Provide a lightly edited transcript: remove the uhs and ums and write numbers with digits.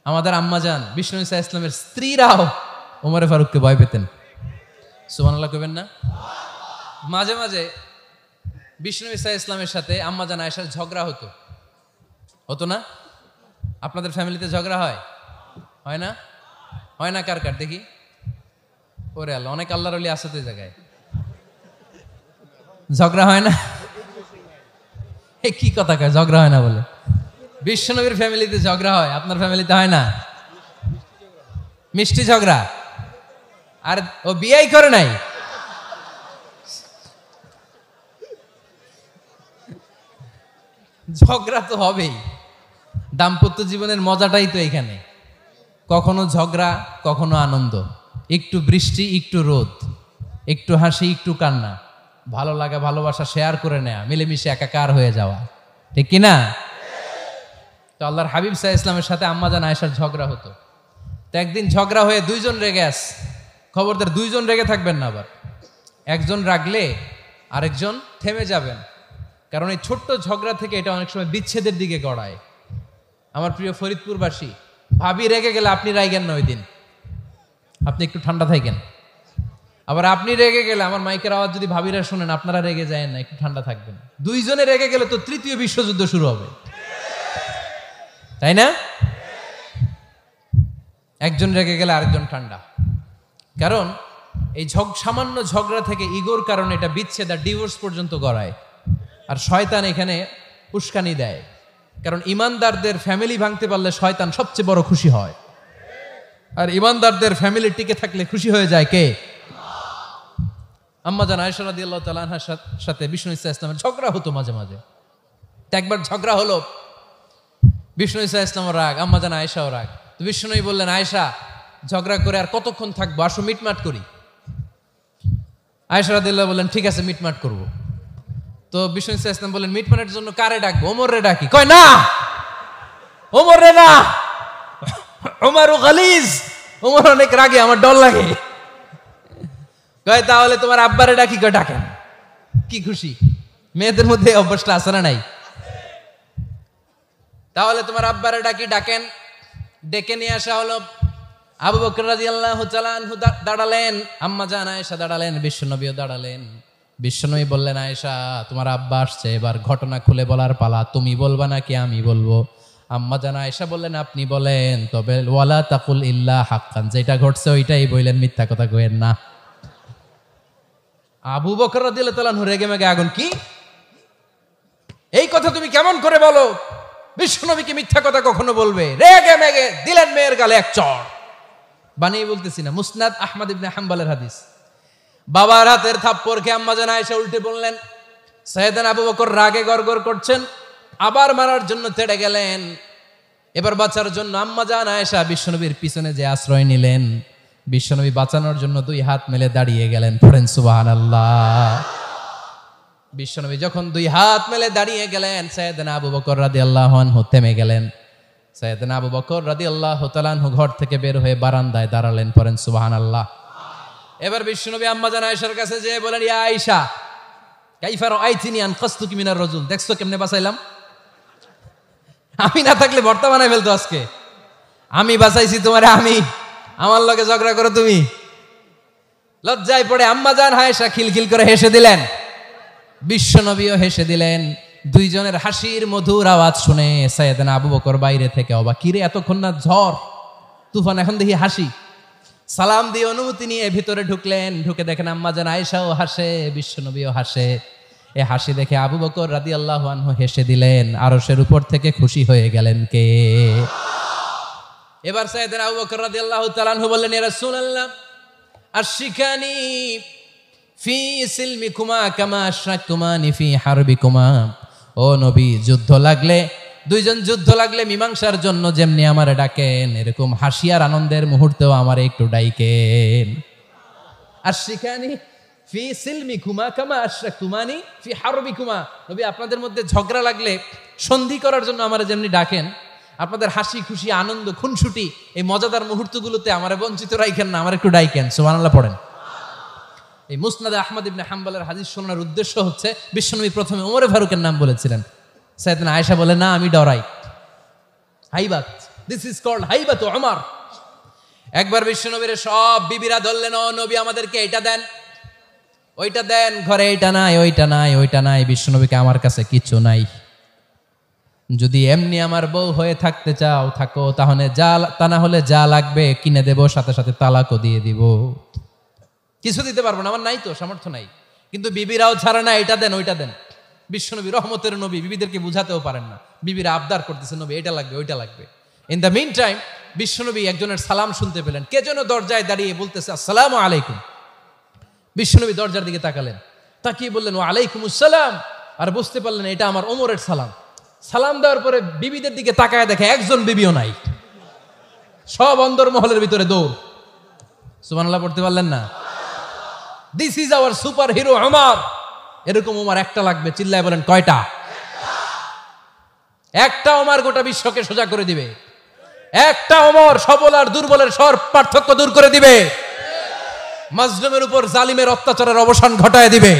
আমাদের আম্মাজান বিষ্ণু ইসা ইসলামের স্ত্রীরাও ওমরে ফারুককে ভয় পেতেন। সুবহানাল্লাহ কইবেন না? মাঝে মাঝে বিষ্ণু ইসা ইসলামের সাথে আম্মাজান আয়েশার ঝগড়া হতো না? আপনাদের ফ্যামিলিতে ঝগড়া হয় না? হয় না? কার কার দেখি? ওরে আল্লাহ, অনেক আল্লাহর ওলি আছে তো এই জায়গায়। ঝগড়া হয় না? কি কথা কয় ঝগড়া হয় না বলে? বিশ্বনবীর ফ্যামিলিতে ঝগড়া হয়, আপনার ফ্যামিলিতে হয় না? মিষ্টি ঝগড়া। আর ও বিয়েই করে নাই। ঝগড়া তো হবেই, দাম্পত্য জীবনের মজাটাই তো এখানে। কখনো ঝগড়া, কখনো আনন্দ, একটু বৃষ্টি, একটু রোদ, একটু হাসি, একটু কান্না, ভালো লাগা ভালোবাসা শেয়ার করে নেয়া, মিলেমিশে একাকার হয়ে যাওয়া, ঠিক কিনা? তো আল্লাহর হাবিব সাল্লাল্লাহু আলাইহি ইসলামের সাথে আম্মাজান আয়েশার ঝগড়া হতো। তো একদিন ঝগড়া হয়ে দুইজন রেগে আছে। খবরদার দুইজন রেগে থাকবেন না, আবার একজন রাগলে আরেকজন থেমে যাবেন, কারণ এই ছোট্ট ঝগড়া থেকে এটা অনেক সময় বিচ্ছেদের দিকে গড়ায়। আমার প্রিয় ফরিদপুরবাসী, ভাবি রেগে গেলে আপনি রাইগেন না, ওই দিন আপনি একটু ঠান্ডা থাকেন। আবার আপনি রেগে গেলে, আমার মাইকের আওয়াজ যদি ভাবিরা শুনেন, আপনারা রেগে যায় না, একটু ঠান্ডা থাকবেন। দুইজনে রেগে গেলে তো তৃতীয় বিশ্বযুদ্ধ শুরু হবে, তাই না? একজন রেগে গেলে আরেকজন ঠান্ডা, কারণ এই সামান্য ঝগড়া থেকে ইগোর কারণে এটা বিচ্ছেদ আর ডিভোর্স পর্যন্ত গড়ায়। আর শয়তান এখানে উস্কানি দেয়, কারণ ইমানদারদের ফ্যামিলি ভাঙতে পারলে শয়তান সবচেয়ে বড় খুশি হয়। আর ইমানদারদের ফ্যামিলি টিকে থাকলে খুশি হয়ে যায় কে? আম্মাজান আয়েশা রাদিয়াল্লাহু তাআলা আনহার সাথে বিষ্ণু ইসা ইসলামের ঝগড়া হতো মাঝে মাঝে। একবার ঝগড়া হলো, বিষ্ণু ইসা ইসলামের রাগ, আম্মাজান আয়েশাও রাগ। তো বিষ্ণুই বললেন, আয়েশা, ঝগড়া করে আর কতক্ষণ থাকবো, আসো মিটমাট করি। আয়েশা রাদিয়াল্লাহু বললেন, ঠিক আছে মিটমাট করবো। তো বিষ্ণু ইসা ইসলাম বললেন, মিটমাটের জন্য কারে ডাকবো? ওমর রে ডাকি। কয় না, ওমর রে না, ওমর গালিজ, ওমর অনেক রাগে, আমার ডর লাগে। কয় তাহলে তোমার আব্বারে ডাকি। কয় ডাকেন। কি খুশি, মেয়েদের মধ্যে অভ্যাসটা আছে না নাই? তাহলে তোমার আব্বারে ডাকি, ডাকেন। ডেকে নিয়ে আসা হলো। আবু বকর রাদিয়াল্লাহু তাআলা আনহু দাঁড়ালেন, আম্মাজান আয়েশা দাঁড়ালেন, বিশ্বনবীও দাঁড়ালেন। বিশ্বনবী বললেন, আয়েশা, তোমার আব্বা আসছে, এবার ঘটনা খুলে বলার পালা, তুমি বলবা নাকি আমি বলবো? আম্মাজান আয়েশা বললেন, আপনি বলেন, তবে ওয়ালা তাকুল ইল্লা হাক্কান, যেটা ঘটছে ওইটাই বললেন, মিথ্যা কথা কইেন না। আবু বকর রাদিয়াল্লাহু তাআলা আনহু রেগে মেগে আগুন। কি এই কথা তুমি কেমন করে বলো? বিশ্বনবীকে মিথ্যা কথা কখনো বলবে? রেগে মেগে দিলেন মেয়ের গালে এক চড়। বানিয়ে বলতেছি না, মুসনাদ আহমদ ইবনে হাম্বলের হাদিস। বাবার হাতের থাপ্পড় খেয়ে আম্মাজান আয়েশা উল্টে বললেন। সাইয়েদনা আবু বকর রাগে গড়গড় করছেন, আবার মারার জন্য তেড়ে গেলেন। এবার বাঁচার জন্য আম্মাজান আয়েশা বিশ্বনবীর পিছনে যে আশ্রয় নিলেন, বিশ্বনবী বাঁচানোর জন্য দুই হাত মেলে দাঁড়িয়ে গেলেন। পড়েন সুবহানাল্লাহ। বিশ্বনবী যখন দুই হাত মেলে দাঁড়িয়ে গেলেন, সাইয়েদনা আবু বকর রাদিয়াল্লাহু আনহু থেমে গেলেন। সাইয়েদনা আবু বকর রাদিয়াল্লাহু তাআলা আনহু ঘর থেকে বের হয়ে বারান্দায় দাঁড়ালেন। পড়েন সুবহানাল্লাহ। এবার বিশ্বনবী আম্মাজান আয়েশার কাছে যেয়ে বলেন, ইয়া আয়েশা, কাইফা রাআইতিনি আনকাসতুকি মিনার রাজুল, দেখছো কেমনে বাঁচাইলাম? আমি না থাকলে ভর্তা বানাই ফেলতো আজকে। আমি বাঁচাইছি তোমারে, আমি, আমার লগে ঝগড়া করো তুমি। লজ্জায় পড়ে আম্মাজান আয়েশা খিলখিল করে হেসে দিলেন, বিশ্বনবীও হেসে দিলেন। দুইজনের হাসির মধুর আওয়াজ শুনে সাইয়েদনা আবু বকর বাইরে থেকে অবাক, কিরে এতক্ষণ না ঝড় তুফান, এখন দেখি হাসি। সালাম দিয়ে অনুমতি নিয়ে ভিতরে ঢুকলেন। ঢুকে দেখেন আম্মাজান আয়েশাও হাসে, বিশ্বনবীও হাসে। এ হাসি দেখে আবু বকর রাদিয়াল্লাহু আনহু হেসে দিলেন। আরশের উপর থেকে খুশি হয়ে গেলেন কে? এবার সাইয়েদনা আবু বকর রাদিয়াল্লাহু তাআলা আনহু বললেন, ইয়া রাসূলুল্লাহ, আশরিকানি ফি সিলমিকুমা কামা আশরাকতুমানি ফি হারবিকুমা। ও নবী, যুদ্ধ লাগলে, দুইজন যুদ্ধ লাগলে মীমাংসার জন্য যেমনি আমারে ডাকেন, এরকম হাসি আর আনন্দের মুহূর্তেও আমারে একটু ডাইকেন। আশরিকানি ফি সিলমিকুমা কামা আশরাকতুমানি ফি হারবিকুমা। নবী, আপনাদের মধ্যে ঝগড়া লাগলে সন্ধি করার জন্য আমারে যেমনি ডাকেন, আপনাদের হাসি খুশি আনন্দ খুনসুটি এই মজাদার মুহূর্তগুলোতে আমারে বঞ্চিত রাখেন না, আমার একটু ডাইকেন। সুবহানাল্লাহ পড়েন। এই মুসনাদ আহমদ ইবনে হাম্বলের হাদিস শোনার উদ্দেশ্য হচ্ছে, বিশ্বনবী প্রথমে ওমরে ফারুকের নাম বলেছিলেন। সাইয়েদনা আয়েশা বলে, না আমি ডরাই, হাইবাত, দিস ইজ কল্ড হাইবাতু ওমর। একবার বিশ্বনবীর সব বিবিরা ধরলেন, ও নবী আমাদেরকে এটা দেন ওইটা দেন, ঘরে এইটা নাই ওইটা নাই ওইটা নাই। বিশ্বনবীকে আমার কাছে কিছু নাই, যদি এমনি আমার বউ হয়ে থাকতে চাও থাকো, তাহলে তা না হলে যা লাগবে কিনে দেব, সাথে সাথে তালাকও দিয়ে দিব। কিছু দিতে পারবো না, আমার নাই তো সামর্থ্য নাই। কিন্তু বিবিরাও ছাড়ে না, এটা দেন ওইটা দেন। বিশ্বনবী রহমতের নবী, বিবিদেরকে বুঝাতেও পারেন না, বিবিরা আবদার করতেছে নবী এটা লাগবে ওইটা লাগবে। ইন দ্য মিন টাইম বিশ্বনবী একজনের সালাম শুনতে পেলেন, কে যেন দরজায় দাঁড়িয়ে বলতেছে আসসালামু আলাইকুম। বিশ্বনবী দরজার দিকে তাকালেন, তাকিয়ে বললেন ওয়া আলাইকুম আসসালাম, আর বুঝতে পারলেন এটা আমার ওমরের সালাম। সালাম দেওয়ার পরে বিবিদের দিকে তাকায় দেখে একজন বিবিও নাই, সব অন্দরমহলের ভিতরে দৌড়। সুবহানাল্লাহ পড়তে পারলেন না? This is our super hero Omar. এরকম ওমর একটা লাগবে, চিল্লায় বলেন কয়টা? একটা ওমর গোটা বিশ্বকে সোজা করে দিবে। একটা ওমর সবল আর দুর্বলের সব পার্থক্য দূর করে দিবে, মাজলুমের উপর জালিমের অত্যাচারের অবসান ঘটায় দিবে।